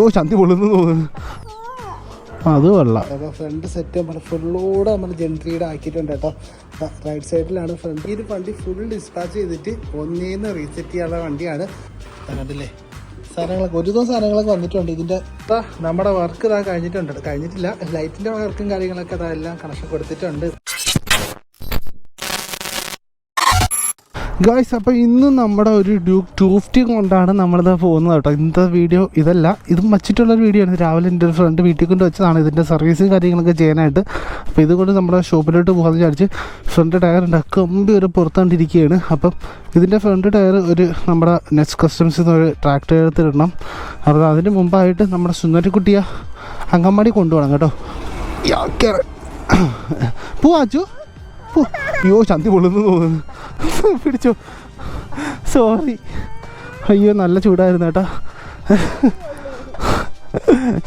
അയ്യോ ചന്തി പൊള്ളുന്നു തോന്നുന്നു. അത് കൊള്ളാം. അപ്പോൾ ഫ്രണ്ട് സെറ്റ് നമ്മൾ ഫുള്ളൂടെ നമ്മൾ ജെൻട്രിയുടെ ആക്കിയിട്ടുണ്ട് കേട്ടോ. റൈറ്റ് സൈഡിലാണ് ഫ്രണ്ട്. ഈ ഒരു വണ്ടി ഫുൾ ഡിസ്പാച്ച് ചെയ്തിട്ട് ഒന്നേന്ന് റീസെറ്റ് ചെയ്യാനുള്ള വണ്ടിയാണ്. കണ്ടില്ലേ സാധനങ്ങളൊക്കെ ഒരുവിധം സാധനങ്ങളൊക്കെ വന്നിട്ടുണ്ട്. ഇതിൻ്റെ നമ്മുടെ വർക്ക് ഇതാ കഴിഞ്ഞിട്ടില്ല. ലൈറ്റിൻ്റെ വർക്കും കാര്യങ്ങളൊക്കെ അതെല്ലാം കണക്ഷൻ കൊടുത്തിട്ടുണ്ട്. ഗായ്സ്, അപ്പോൾ ഇന്ന് നമ്മുടെ ഒരു ഡ്യൂക്ക് 250 കൊണ്ടാണ് നമ്മളിത് പോകുന്നത് കേട്ടോ. ഇന്നത്തെ വീഡിയോ ഇതല്ല, ഇതും വച്ചിട്ടുള്ളൊരു വീഡിയോ ആണ്. രാവിലെ എൻ്റെ ഒരു ഫ്രണ്ട് വീട്ടിൽ കൊണ്ട് വെച്ചതാണ് ഇതിൻ്റെ സർവീസും കാര്യങ്ങളൊക്കെ ചെയ്യാനായിട്ട്. അപ്പോൾ ഇതുകൊണ്ട് നമ്മുടെ ഷോപ്പിലോട്ട് പോകാമെന്ന് വിചാരിച്ച് ഫ്രണ്ട് ടയർ ഉണ്ട്, കമ്പി ഒരു പുറത്തുകൊണ്ടിരിക്കുകയാണ്. അപ്പം ഇതിൻ്റെ ഫ്രണ്ട് ടയർ ഒരു നമ്മുടെ നെക്സ്റ്റ് കസ്റ്റംസിൽ നിന്ന് ഒരു ട്രാക്ടർ എടുത്തിടണം. അപ്പോൾ അതിന് മുമ്പായിട്ട് നമ്മുടെ സുന്ദരിക്കുട്ടിയെ അങ്കമാടി കൊണ്ടുപോകണം കേട്ടോ. പോവാച്ചു അയ്യോ ചന്തി പൊള്ളുന്നു തോന്നുന്നു. പിടിച്ചോ, സോറി. അയ്യോ നല്ല ചൂടായിരുന്നു കേട്ടോ.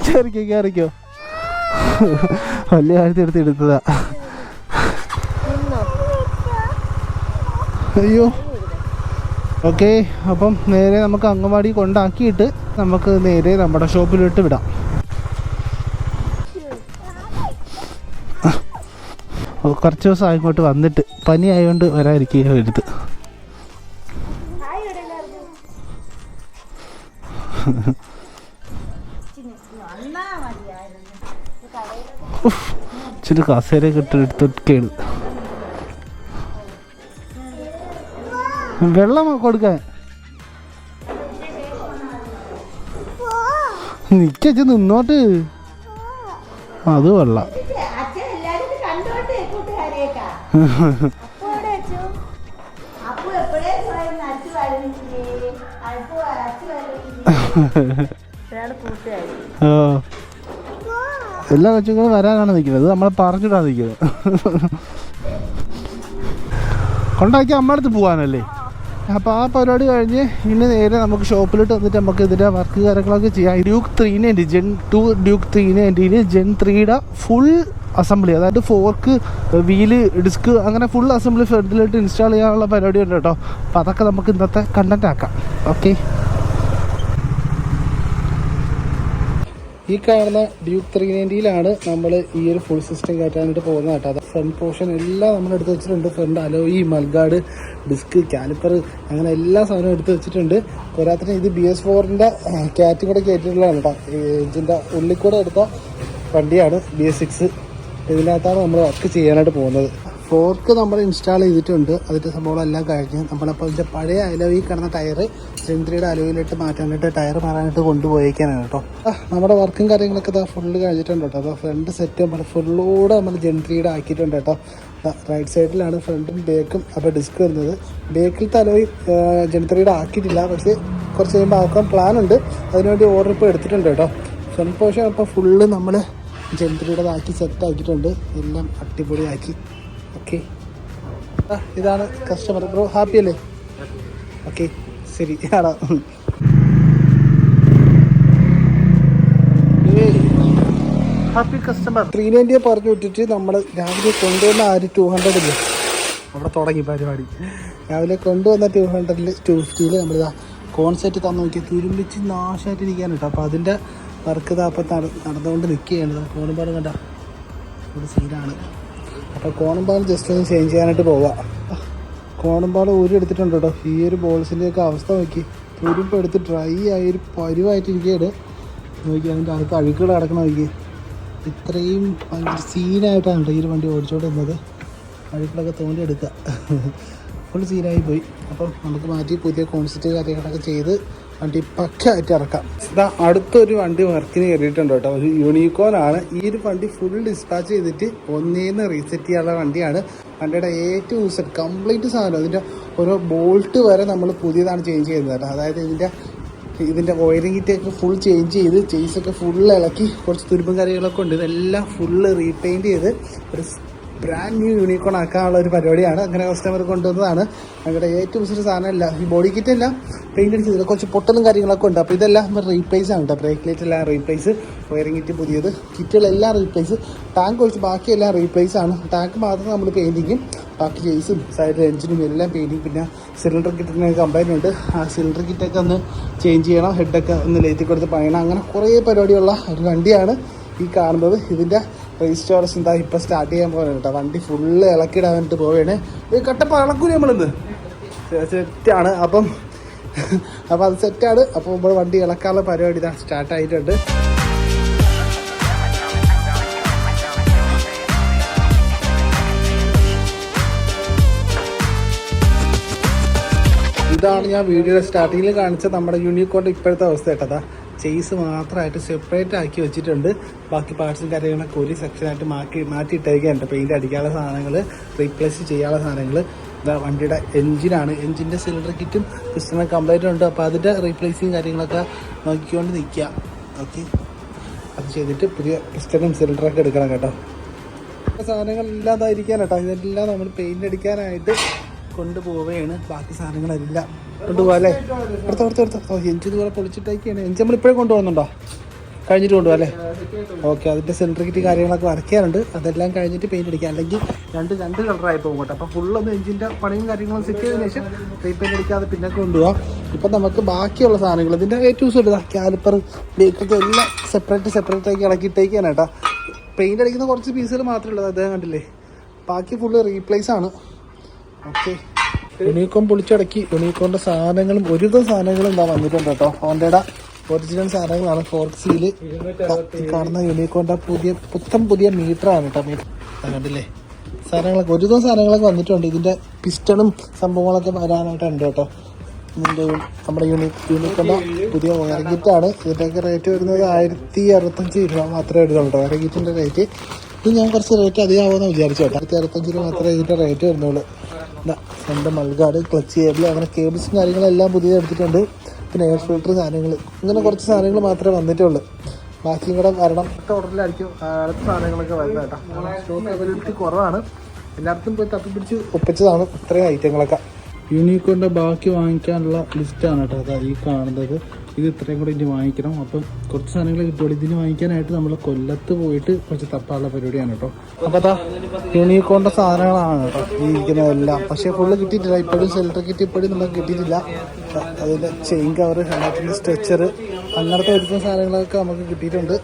കയറിക്കോ വലിയ കാര്യത്തിൽ എടുത്തതാ. അയ്യോ ഓക്കെ. അപ്പം നേരെ നമുക്ക് അങ്കമാടി കൊണ്ടാക്കിയിട്ട് നമുക്ക് നേരെ നമ്മുടെ ഷോപ്പിലോട്ട് വിടാം. കുറച്ച് ദിവസം ഇങ്ങോട്ട് വന്നിട്ട് പനി ആയതുകൊണ്ട് വരാതിരിക്കുക വരുത്. ഇച്ചിരി കസേരയൊക്കെ എടുത്തൊക്കെയാണ്. വെള്ളം കൊടുക്കാൻ നിക്കച്ച് നിന്നോട്ട്. അത് വെള്ളം എല്ലാ കൊച്ചുങ്ങളും വരാനാണ് നിൽക്കുന്നത്, നമ്മളെ പറഞ്ഞിട്ടാണ് നിൽക്കുന്നത്. കൊണ്ടാക്കി അമ്മ അടുത്ത് പോകാനല്ലേ. അപ്പോൾ ആ പരിപാടി കഴിഞ്ഞ് ഇനി നേരെ നമുക്ക് ഷോപ്പിലോട്ട് വന്നിട്ട് നമുക്ക് ഇതിൻ്റെ വർക്ക് കാര്യങ്ങളൊക്കെ ചെയ്യാം. ഡ്യൂക്ക് 390 Gen 2 ഡ്യൂക്ക് 390 Gen 3യുടെ ഫുൾ അസംബ്ലി, അതായത് ഫോർക്ക്, വീല്, ഡിസ്ക്, അങ്ങനെ ഫുൾ അസംബ്ലി ഫ്രണ്ടിലോട്ട് ഇൻസ്റ്റാൾ ചെയ്യാനുള്ള പരിപാടി ഉണ്ട് കേട്ടോ. അപ്പോൾ അതൊക്കെ നമുക്ക് ഇന്നത്തെ കണ്ടന്റ് ആക്കാം. ഓക്കെ, ഈ കാണുന്ന ഡ്യൂക്ക് 390 നമ്മൾ ഈ ഒരു ഫുൾ സിസ്റ്റം കയറ്റാനായിട്ട് പോകുന്നത് കേട്ടോ. അത് ഫ്രണ്ട് പോർഷൻ എല്ലാം നമ്മൾ എടുത്ത് വെച്ചിട്ടുണ്ട്. ഫ്രണ്ട് അലോയി, മൽഗാർഡ്, ഡിസ്ക്, കാലിപ്പർ, അങ്ങനെ എല്ലാ സാധനവും എടുത്ത് വെച്ചിട്ടുണ്ട്. പോരാത്തിന് ഇത് BS4ൻ്റെ ക്യാറ്റും കൂടെ കയറ്റിയിട്ടുള്ളതാണ് കേട്ടോ. ഇതിൻ്റെ ഉള്ളിൽ കൂടെ എടുത്ത വണ്ടിയാണ് BS6. ഇതിനകത്താണ് നമ്മൾ വർക്ക് ചെയ്യാനായിട്ട് പോകുന്നത്. ഫോർക്ക് നമ്മൾ ഇൻസ്റ്റാൾ ചെയ്തിട്ടുണ്ട്. അതിൻ്റെ സംഭവങ്ങളെല്ലാം കഴിഞ്ഞ് നമ്മളപ്പോൾ ഇതിൻ്റെ പഴയ അലോയി കിടന്ന ടയർ ജെൻട്രിയുടെ അലോയിലിട്ട് മാറ്റാനായിട്ട് ടയർ മാറാനായിട്ട് കൊണ്ടുപോയേക്കാനാണ് കേട്ടോ. നമ്മുടെ വർക്കും കാര്യങ്ങളൊക്കെ ഫുള്ള് കഴിഞ്ഞിട്ടുണ്ട് കേട്ടോ. അപ്പോൾ ഫ്രണ്ട് സെറ്റ് നമ്മൾ ഫുള്ളൂടെ നമ്മൾ ജെൻട്രിയുടെ ആക്കിയിട്ടുണ്ട് കേട്ടോ. റൈറ്റ് സൈഡിലാണ് ഫ്രണ്ടും ബേക്കും അപ്പോൾ ഡിസ്ക് വരുന്നത്. ബേക്കിലത്തെ അലോയി ജെൻട്രിയുടെ ആക്കിയിട്ടില്ല, പക്ഷേ കുറച്ച് കഴിയുമ്പോൾ ആക്കാൻ പ്ലാനുണ്ട്. അതിനുവേണ്ടി ഓർഡർ ഇപ്പോൾ എടുത്തിട്ടുണ്ട് കേട്ടോ. ഫ്രണ്ട് പോർഷൻ അപ്പോൾ ഫുള്ള് നമ്മൾ ജെൻട്രിയുടേതാക്കി സെറ്റ് ആക്കിയിട്ടുണ്ട്. എല്ലാം അടിപൊളിയാക്കി. ഓക്കെ, ഇതാണ് കസ്റ്റമർ. ബ്രോ ഹാപ്പി അല്ലേ? ഓക്കെ ശരി. ആടാ ഹാപ്പി കസ്റ്റമർ. 390 പറഞ്ഞു വിട്ടിട്ട് നമ്മൾ രാവിലെ കൊണ്ടുവന്ന ആ ഒരു 200 ഇല്ലേ, അവിടെ തുടങ്ങി പരിപാടി. രാവിലെ കൊണ്ടുവന്ന 250 നമ്മളിതാ കോൺസെറ്റ് തന്നു നോക്കി തുരുമ്പിച്ച് നാശമായിട്ടിരിക്കാൻ കേട്ടോ. അപ്പോൾ അതിൻ്റെ വർക്ക് ഇതാപ്പം നടന്നുകൊണ്ട് നിൽക്കുകയാണ്. കോണുമ്പാട് കണ്ട ഒരു സീനാണ്. അപ്പോൾ കോണുമ്പാട് ജസ്റ്റ് ഒന്ന് ചേഞ്ച് ചെയ്യാനായിട്ട് പോവാം. കോണുമ്പാട് എടുത്തിട്ടുണ്ട് കേട്ടോ. ഈ ഒരു ബോൾസിൻ്റെയൊക്കെ അവസ്ഥ നോക്കി, തുരുമ്പ് എടുത്ത് ഡ്രൈ ആയി ഒരു പരുവായിട്ടിരിക്കുകയാണ്. നോക്കി അതിൻ്റെ അകത്ത് അഴുക്കുകൾ കിടക്കണം. നോക്കി ഇത്രയും ഭയങ്കര സീനായിട്ടാണ് കേട്ടോ ഈ ഒരു വണ്ടി ഓടിച്ചോണ്ടിരുന്നത്. അഴുക്കുകളൊക്കെ തോണ്ടി എടുക്കുക, ഫുൾ സീനായി പോയി. അപ്പം നമുക്ക് മാറ്റി പുതിയ കോൺസെപ്റ്റ് കാര്യങ്ങളൊക്കെ ചെയ്ത് വണ്ടി പക്കയായിട്ട് ഇറക്കാം. ഇതാ അടുത്തൊരു വണ്ടി വർക്കിന് കയറിയിട്ടുണ്ട് കേട്ടോ. ഒരു യൂണിക്കോൺ ആണ്. ഈ ഒരു വണ്ടി ഫുൾ ഡിസ്പാച്ച് ചെയ്തിട്ട് ഒന്നേന്ന് റീസെറ്റ് ചെയ്യാനുള്ള വണ്ടിയാണ്. വണ്ടിയുടെ ഏറ്റവും സെറ്റ് കംപ്ലീറ്റ് സാധനം, ഇതിൻ്റെ ഓരോ ബോൾട്ട് വരെ നമ്മൾ പുതിയതാണ് ചേഞ്ച് ചെയ്യുന്നത് കേട്ടോ. അതായത് ഇതിൻ്റെ വയറിംഗ് കിറ്റൊക്കെ ഫുൾ ചേഞ്ച് ചെയ്ത് ചേസൊക്കെ ഫുൾ ഇളക്കി കുറച്ച് തുരുമ്പും കാര്യങ്ങളൊക്കെ ഉണ്ട്. ഇതെല്ലാം ഫുള്ള് റീപെയിൻറ്റ് ചെയ്ത് ഒരു ബ്രാൻഡ് ന്യൂ യൂണിക്കോൺ ആക്കാനുള്ള ഒരു പരിപാടിയാണ്. അങ്ങനെ കസ്റ്റമർ കൊണ്ടുവന്നതാണ്. ഞങ്ങളുടെ ഏറ്റവും ഒരു സാധനമല്ല, ഈ ബോഡി കിറ്റ് എല്ലാം പെയിൻ്റ് അടിച്ചതില്ല, കുറച്ച് പൊട്ടലും കാര്യങ്ങളൊക്കെ ഉണ്ട്. അപ്പോൾ ഇതെല്ലാം നമ്മൾ റീപ്ലേസ് ആണ് കേട്ടോ. ബ്രേക്ക് ലൈറ്റ് എല്ലാം റീപ്ലേസ്, വയറിംഗ് കിറ്റ് പുതിയത്, കിറ്റുകളെല്ലാം റീപ്ലേസ്, ടാങ്ക് ഒഴിച്ച് ബാക്കിയെല്ലാം റീപ്ലേസ് ആണ്. ടാങ്ക് മാത്രം നമ്മൾ പെയിൻറ്റിങ്ങും, ബാക്കി ചേസും സൈഡിൽ എഞ്ചിനും എല്ലാം പെയിൻറ്റിങ്. പിന്നെ സിലിണ്ടർ കിറ്റിന് കംപ്ലൈൻറ്റ് ഉണ്ട്, ആ സിലിണ്ടർ കിറ്റൊക്കെ ഒന്ന് ചേഞ്ച് ചെയ്യണം, ഹെഡൊക്കെ ഒന്ന് ലേറ്റി കൊടുത്ത് പണിയണം. അങ്ങനെ കുറേ പരിപാടിയുള്ള ഒരു വണ്ടിയാണ് ഈ കാണുന്നത്. ഇതിൻ്റെ രജിസ്ട്രേഷൻ എന്താ ഇപ്പോൾ സ്റ്റാർട്ട് ചെയ്യാൻ പോകുന്നത് കേട്ടോ. വണ്ടി ഫുള്ള് ഇളക്കിയിടാൻ വേണ്ടിയിട്ട് പോവുകയാണ്. ഈ കട്ടപ്പ ഇളക്കൂലി നമ്മളിന്ന് സെറ്റാണ്. അപ്പം അത് സെറ്റാണ്. അപ്പോൾ നമ്മൾ വണ്ടി ഇളക്കാനുള്ള പരിപാടി ഇതാ സ്റ്റാർട്ടായിട്ടുണ്ട്. ഇതാണ് ഞാൻ വീഡിയോയുടെ സ്റ്റാർട്ടിങ്ങിൽ കാണിച്ച നമ്മുടെ യൂണിക്കോണിൻ്റെ ഇപ്പോഴത്തെ അവസ്ഥ കേട്ടതാ. ചേസ് മാത്രമായിട്ട് സെപ്പറേറ്റ് ആക്കി വെച്ചിട്ടുണ്ട്. ബാക്കി പാർട്സും കാര്യങ്ങളൊക്കെ ഒരു സെക്ഷനായിട്ട് മാറ്റിയിട്ടേക്കുന്നുണ്ട്. പെയിൻറ്റ് അടിക്കാനുള്ള സാധനങ്ങൾ, റീപ്ലേസ് ചെയ്യാനുള്ള സാധനങ്ങൾ. ഇതാ വണ്ടിയുടെ എഞ്ചിനാണ്. എഞ്ചിൻ്റെ സിലിണ്ടർ കിറ്റും പിസ്റ്റണും കംപ്ലൈൻറ്റ് ഉണ്ട്. അപ്പോൾ അതിൻ്റെ റീപ്ലേസിങ് കാര്യങ്ങളൊക്കെ നോക്കിക്കൊണ്ട് നിൽക്കുക. ഓക്കെ, അത് ചെയ്തിട്ട് പുതിയ പിസ്റ്റണും സിലിണ്ടറൊക്കെ എടുക്കണം കേട്ടോ. സാധനങ്ങളെല്ലാം അതായിരിക്കാൻ കേട്ടോ. ഇതെല്ലാം നമ്മൾ പെയിൻറ്റ് അടിക്കാനായിട്ട് കൊണ്ടുപോവുകയാണ്. ബാക്കി സാധനങ്ങളെല്ലാം കൊണ്ടുപോകാം അല്ലേ. എടുത്തോ എഞ്ചിൻ ഇതുപോലെ പൊളിച്ചിട്ടേക്കാണ്. എഞ്ചിൻ നമ്മളിപ്പോഴേ കൊണ്ടുപോകുന്നുണ്ടോ? കഴിഞ്ഞിട്ട് കൊണ്ടുപോകാം അല്ലേ. ഓക്കെ, അതിൻ്റെ സിലിണ്ടർ കിറ്റ് കാര്യങ്ങളൊക്കെ വരയ്ക്കാറുണ്ട്. അതെല്ലാം കഴിഞ്ഞിട്ട് പെയിൻറ്റ് അടിക്കുക. അല്ലെങ്കിൽ രണ്ട് കളറായി പോകും കേട്ടോ. അപ്പോൾ ഫുള്ളൊന്ന് എഞ്ചിൻ്റെ പണിയും കാര്യങ്ങളും സെറ്റ് ചെയ്തതിന് ശേഷം റീപെയിൻറ്റ് അടിക്കാതെ പിന്നെ കൊണ്ടുപോകാം. ഇപ്പം നമുക്ക് ബാക്കിയുള്ള സാധനങ്ങൾ ഇതിൻ്റെ ഏറ്റവും ഇടുക, കാലിപ്പർ, ബ്രേക്കൊക്കെ എല്ലാം സെപ്പറേറ്റ് ആക്കി ഇളക്കിയിട്ടേക്കാണ് കേട്ടോ. പെയിൻറ്റ് അടിക്കുന്ന കുറച്ച് പീസുകൾ മാത്രമേ ഉള്ളൂ, അദ്ദേഹം കണ്ടില്ലേ. ബാക്കി ഫുള്ള് റീപ്ലേസ് ആണ്. ഓക്കെ, യൂണിക്കോൺ പൊളിച്ചടക്കി. യൂണിക്കോണിൻ്റെ സാധനങ്ങളും ഒരുവിധം സാധനങ്ങളും എന്താ വന്നിട്ടുണ്ട് കേട്ടോ. ഹോണ്ടയുടെ ഒറിജിനൽ സാധനങ്ങളാണ്. ഫോർക്ക് സീല് കാണുന്ന യൂണിക്കോണിൻ്റെ പുതിയ മീറ്ററാണ് കേട്ടോ. മീറ്റർ കണ്ടില്ലേ. സാധനങ്ങളൊക്കെ ഒരുവിധം സാധനങ്ങളൊക്കെ വന്നിട്ടുണ്ട്. ഇതിൻ്റെ പിസ്റ്റണും സംഭവങ്ങളൊക്കെ വരാനായിട്ടുണ്ട് കേട്ടോ. ഇതിൻ്റെ നമ്മുടെ യൂണിക്കോണിൻ്റെ പുതിയ വയറിംഗ് കിറ്റാണ്. ഇതിൻ്റെയൊക്കെ റേറ്റ് വരുന്നത് 1065 രൂപ മാത്രമേ എടുക്കുള്ളൂ കേട്ടോ. വയറിംഗ് കിറ്റിൻ്റെ റേറ്റ്. ഇത് ഞാൻ കുറച്ച് റേറ്റ് അധികമാവുമെന്ന് വിചാരിച്ചു കേട്ടോ. 1065 രൂപ മാത്രമേ ഇതിൻ്റെ റേറ്റ് വരുന്നുള്ളൂ. സ്വന്തം മൾഗാർഡ്, ക്ലച്ച് കേബിൾ, അങ്ങനെ കേബിൾസും കാര്യങ്ങളെല്ലാം പുതിയത് എടുത്തിട്ടുണ്ട്. പിന്നെ എയർ ഫിൽറ്റർ സാധനങ്ങൾ, ഇങ്ങനെ കുറച്ച് സാധനങ്ങൾ മാത്രമേ വന്നിട്ടുള്ളൂ. ബാക്കിയും കൂടെ വരണം. ഓർഡറിലായിരിക്കും അടുത്ത സാധനങ്ങളൊക്കെ വരുന്നത് കേട്ടോ. സ്റ്റോക്ക് അവൈലബിലിറ്റി കുറവാണ്. എല്ലായിടത്തും പോയി തപ്പിപ്പിടിച്ച് ഒപ്പിച്ചതാണ് ഇത്രയും ഐറ്റങ്ങളൊക്കെ. യൂണിക്കോണിൻ്റെ ബാക്കി വാങ്ങിക്കാനുള്ള ലിസ്റ്റാണ് കേട്ടോ അതാ ഈ കാണുന്നത്. ഇത് ഇത്രയും കൂടെ ഇനി വാങ്ങിക്കണം. അപ്പം കുറച്ച് സാധനങ്ങൾ കിട്ടുള്ളൂ. ഇതിന് വാങ്ങിക്കാനായിട്ട് നമ്മൾ കൊല്ലത്ത് പോയിട്ട് കുറച്ച് തപ്പാനുള്ള പരിപാടിയാണ് കേട്ടോ. അപ്പോൾ അതാ യൂണിക്കോണിൻ്റെ സാധനങ്ങളാണ് കേട്ടോ ഈ ഇരിക്കുന്നതെല്ലാം. പക്ഷേ ഫുള്ള് കിട്ടിയിട്ടില്ല. ഇപ്പോഴും സിലിണ്ടർ കിറ്റ് ഇപ്പോഴും നമുക്ക് കിട്ടിയിട്ടില്ല. അതിൻ്റെ ചെയിൻ കവർ, ഹെൽമെറ്റിൻ്റെ സ്ട്രെച്ചർ, അങ്ങനത്തെ ഒരുക്കുന്ന സാധനങ്ങളൊക്കെ നമുക്ക് കിട്ടിയിട്ടുണ്ട്.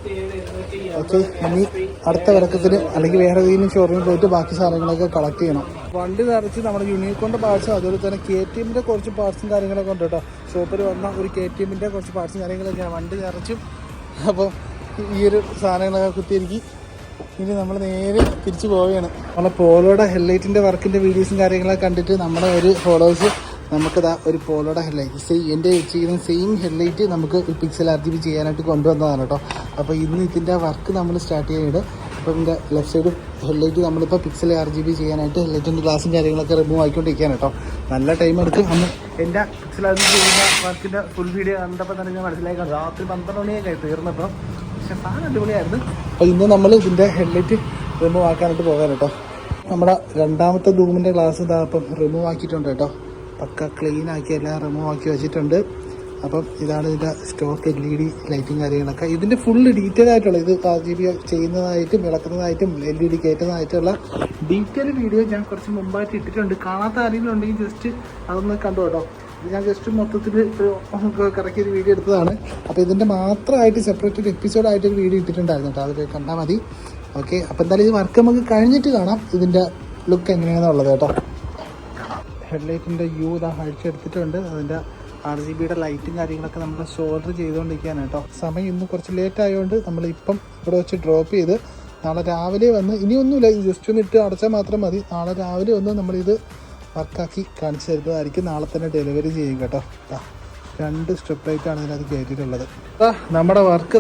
ഓക്കെ, ഇനി അടുത്ത വിറക്കത്തിന് അല്ലെങ്കിൽ വേറെ ഏതെങ്കിലും ഷോറൂമിൽ പോയിട്ട് ബാക്കി സാധനങ്ങളൊക്കെ കളക്ട് ചെയ്യണം. വണ്ടി നിറച്ച് നമ്മുടെ യൂണിക്കോണിൻ്റെ പാർട്സും അതുപോലെ തന്നെ KTMൻ്റെ കുറച്ച് പാർട്സും കാര്യങ്ങളൊക്കെ ഉണ്ട് കേട്ടോ. ഷോപ്പിൽ വന്ന ഒരു KTMൻ്റെ കുറച്ച് പാർട്സും കാര്യങ്ങളൊക്കെയാണ് വണ്ടി നിറച്ചും. അപ്പോൾ ഈ ഒരു സാധനങ്ങളൊക്കെ കുത്തിയിരിക്കും. ഇനി നമ്മൾ നേരെ തിരിച്ചു പോവുകയാണ്. നമ്മളെ പോലോയുടെ ഹെഡ്ലൈറ്റിൻ്റെ വർക്കിൻ്റെ വീഡിയോസും കാര്യങ്ങളൊക്കെ കണ്ടിട്ട് നമ്മുടെ ഒരു ഫോളോവേഴ്സ് നമുക്കിതാ ഒരു പോലോയുടെ ഹെഡ്ലൈറ്റ് എൻ്റെ ചെയ്യുന്ന സെയിം ഹെഡ്ലൈറ്റ് നമുക്ക് പിക്സൽ RGB ചെയ്യാനായിട്ട് കൊണ്ടുവന്നതാണ് കേട്ടോ. അപ്പോൾ ഇന്ന് ഇതിൻ്റെ വർക്ക് നമ്മൾ സ്റ്റാർട്ട് ചെയ്യുന്നുണ്ട്. അപ്പോൾ ഇതിൻ്റെ ലെഫ്റ്റ് സൈഡ് ഹെഡ്ലൈറ്റ് നമ്മളിപ്പോൾ പിക്സൽ RGB ചെയ്യാനായിട്ട് ഹെഡ്ലൈറ്റിൻ്റെ ഗ്ലാസും കാര്യങ്ങളൊക്കെ റിമൂവ് ആയിക്കൊണ്ടിരിക്കുകയാണ് കേട്ടോ. നല്ല ടൈം എടുക്കും. അന്ന് എൻ്റെ പിക്സൽ RGB ചെയ്യുന്ന വർക്കിൻ്റെ ഫുൾ വീഡിയോ കണ്ടപ്പോൾ തന്നെ ഞാൻ മനസ്സിലാക്കി രാത്രി 12 മണിയൊക്കെ തീർന്നപ്പോൾ. പക്ഷേ സാധനം അടിപൊളിയായിരുന്നു. അപ്പോൾ ഇന്ന് നമ്മൾ ഇതിൻ്റെ ഹെഡ്ലൈറ്റ് റിമൂവ് ആക്കാനായിട്ട് പോകാൻ കേട്ടോ. നമ്മുടെ രണ്ടാമത്തെ ഡൂമിൻ്റെ ഗ്ലാസ് ഇതാ അപ്പം റിമൂവ് ആക്കിയിട്ടുണ്ട് കേട്ടോ. പക്ക ക്ലീൻ ആക്കി എല്ലാം റിമൂവ് ആക്കി വെച്ചിട്ടുണ്ട്. അപ്പം ഇതാണ് ഇതിൻ്റെ സ്റ്റോക്ക് LED ലൈറ്റും കാര്യങ്ങളൊക്കെ. ഇതിൻ്റെ ഫുള്ള് ഡീറ്റെയിൽ ആയിട്ടുള്ള ഇത് RGB ചെയ്യുന്നതായിട്ടും ഇളക്കുന്നതായിട്ടും LED കയറ്റുന്നതായിട്ടുള്ള ഡീറ്റെയിൽ വീഡിയോ ഞാൻ കുറച്ച് മുമ്പായിട്ട് ഇട്ടിട്ടുണ്ട്. കാണാത്ത ആരെങ്കിലും ഉണ്ടെങ്കിൽ ജസ്റ്റ് അതൊന്ന് കണ്ടു കേട്ടോ. ഇത് ഞാൻ ജസ്റ്റ് മൊത്തത്തിൽ കറക്കിയൊരു വീഡിയോ എടുത്തതാണ്. അപ്പോൾ ഇതിൻ്റെ മാത്രമായിട്ട് സെപ്പറേറ്റ് ഒരു എപ്പിസോഡായിട്ടൊരു വീഡിയോ ഇട്ടിട്ടുണ്ടായിരുന്നു കേട്ടോ. അത് കണ്ടാൽ മതി. ഓക്കെ, അപ്പോൾ എന്തായാലും ഈ വർക്ക് നമുക്ക് കഴിഞ്ഞിട്ട് കാണാം ഇതിൻ്റെ ലുക്ക് എങ്ങനെയാണെന്നുള്ളത് കേട്ടോ. ഹെഡ്ലൈറ്റിൻ്റെ ഇതാ അഴിച്ചെടുത്തിട്ടുണ്ട്. അതിൻ്റെ RGBയുടെ ലൈറ്റും കാര്യങ്ങളൊക്കെ നമ്മൾ ഷോൾഡർ ചെയ്തുകൊണ്ടിരിക്കുകയാണ് കേട്ടോ. സമയം ഇന്ന് കുറച്ച് ലേറ്റ് ആയതുകൊണ്ട് നമ്മളിപ്പം ഇവിടെ വെച്ച് ഡ്രോപ്പ് ചെയ്ത് നാളെ രാവിലെ വന്ന് ഇനിയൊന്നുമില്ല, ജസ്റ്റ് ഒന്ന് ഇട്ട് അടച്ചാൽ മാത്രം മതി. നാളെ രാവിലെ വന്ന് നമ്മളിത് വർക്കാക്കി കാണിച്ചു തരുന്നതായിരിക്കും. നാളെ തന്നെ ഡെലിവറി ചെയ്യും കേട്ടോ. 2 സ്ട്രിപ്പ് ലൈറ്റാണ് ഇതിനകത്ത് കയറ്റിയിട്ടുള്ളത്. നമ്മുടെ വർക്ക്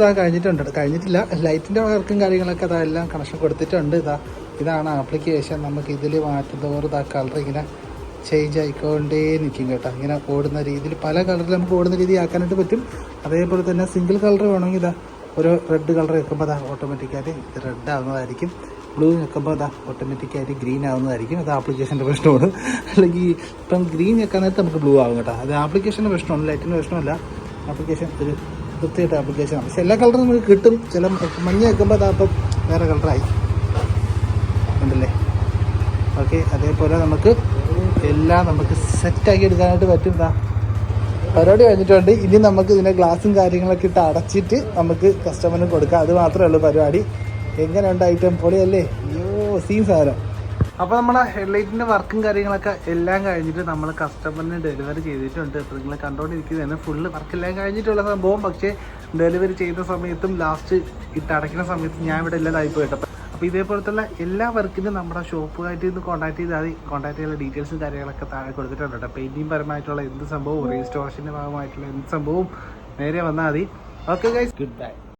കഴിഞ്ഞിട്ടില്ല. ലൈറ്റിൻ്റെ വർക്കും കാര്യങ്ങളൊക്കെ അതെല്ലാം കണക്ഷൻ കൊടുത്തിട്ടുണ്ട്. ഇതാണ് ആപ്ലിക്കേഷൻ. നമുക്ക് ഇതിൽ മാറ്റുന്നവർ കളർ ഇങ്ങനെ ചേഞ്ച് ആയിക്കൊണ്ടേ നിൽക്കും കേട്ടോ. ഇങ്ങനെ ഓടുന്ന രീതിയിൽ പല കളറിൽ നമുക്ക് ഓടുന്ന രീതി ആക്കാനായിട്ട് പറ്റും. അതേപോലെ തന്നെ സിംഗിൾ കളർ വേണമെങ്കിൽ ഒരു റെഡ് കളർ വെക്കുമ്പോൾ ഓട്ടോമാറ്റിക്കായിട്ട് ഇത് റെഡ് ആവുന്നതായിരിക്കും. ബ്ലൂ ഞെക്കുമ്പോൾ അതാ ഓട്ടോമാറ്റിക്കായിട്ട് ഗ്രീൻ ആവുന്നതായിരിക്കും. അത് ആപ്ലിക്കേഷൻ്റെ പ്രശ്നമാണ്. അല്ലെങ്കിൽ ഇപ്പം ഗ്രീൻ ഞെക്കാൻ നേരത്ത് നമുക്ക് ബ്ലൂ ആകും കേട്ടോ. അത് ആപ്ലിക്കേഷൻ്റെ പ്രശ്നമാണ്, ലൈറ്റിൻ്റെ പ്രശ്നമല്ല. ആപ്ലിക്കേഷൻ ഒരു വൃത്തിയായിട്ട് ആപ്ലിക്കേഷനാണ്. പക്ഷെ എല്ലാ കളറും നമുക്ക് കിട്ടും. ചില മഞ്ഞ വെക്കുമ്പോൾ അതപ്പം വേറെ കളറായി ഉണ്ടല്ലേ. ഓക്കെ, അതേപോലെ നമുക്ക് എല്ലാം നമുക്ക് സെറ്റാക്കി എടുക്കാനായിട്ട് പറ്റും. പരിപാടി കഴിഞ്ഞിട്ടുണ്ട്. ഇനി നമുക്ക് ഇതിൻ്റെ ഗ്ലാസും കാര്യങ്ങളൊക്കെ ഇട്ട് അടച്ചിട്ട് നമുക്ക് കസ്റ്റമറിന് കൊടുക്കാം. അത് മാത്രമേ ഉള്ളൂ പരിപാടി. എങ്ങനെയുണ്ട് ഐറ്റം? പൊളിയല്ലേ? അയ്യോ സീൻ സാധനം. അപ്പോൾ നമ്മുടെ ഹെഡ്ലൈറ്റിൻ്റെ വർക്കും കാര്യങ്ങളൊക്കെ എല്ലാം കഴിഞ്ഞിട്ട് നമ്മൾ കസ്റ്റമറിന് ഡെലിവറി ചെയ്തിട്ടുണ്ട്. ഇപ്പോൾ നിങ്ങൾ കണ്ടുകൊണ്ടിരിക്കുന്നതാണ് ഫുള്ള് വർക്കെല്ലാം കഴിഞ്ഞിട്ടുള്ള സംഭവം. പക്ഷേ ഡെലിവറി ചെയ്യുന്ന സമയത്തും ലാസ്റ്റ് ഇട്ടടയ്ക്കുന്ന സമയത്ത് ഞാൻ ഇവിടെ ഇല്ലാതായി പോയിട്ട്. അപ്പോൾ ഇതേപോലത്തുള്ള എല്ലാ വർക്കിനും നമ്മുടെ ഷോപ്പുമായിട്ട് നിന്ന് കോൺടാക്ട് ചെയ്താൽ മതി. കോൺടാക്ട് ചെയ്യാനുള്ള ഡീറ്റെയിൽസും കാര്യങ്ങളൊക്കെ താഴെ കൊടുത്തിട്ടുണ്ട് കേട്ടോ. പെയിൻറ്റിങ് പരമായിട്ടുള്ള എന്ത് സംഭവവും, റീസ്റ്റോറേഷൻ്റെ ഭാഗമായിട്ടുള്ള എന്ത് സംഭവവും നേരെ വന്നാൽ മതി. Okay guys, good bye.